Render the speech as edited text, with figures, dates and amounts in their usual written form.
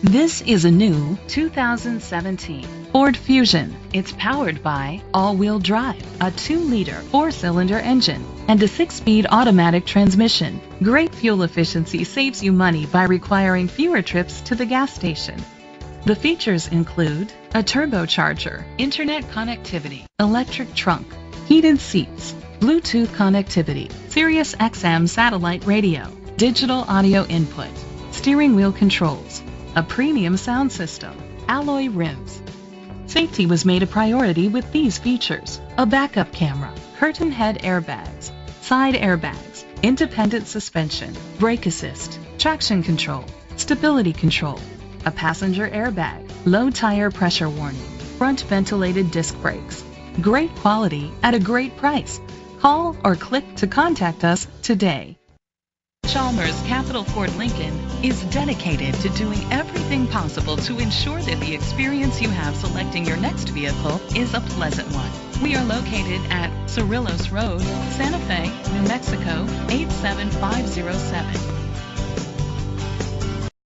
This is a new 2017 Ford Fusion. It's powered by all-wheel drive, a 2-liter 4-cylinder engine, and a 6-speed automatic transmission. Great fuel efficiency saves you money by requiring fewer trips to the gas station. The features include a turbocharger, internet connectivity, electric trunk, heated seats, Bluetooth connectivity, Sirius XM satellite radio, digital audio input, steering wheel controls, a premium sound system, alloy rims. Safety was made a priority with these features: a backup camera, curtain head airbags, side airbags, independent suspension, brake assist, traction control, stability control, a passenger airbag, low tire pressure warning, front ventilated disc brakes. Great quality at a great price. Call or click to contact us today. Chalmers Capital Ford Lincoln is dedicated to doing everything possible to ensure that the experience you have selecting your next vehicle is a pleasant one. We are located at Cerrillos Road, Santa Fe, New Mexico 87507.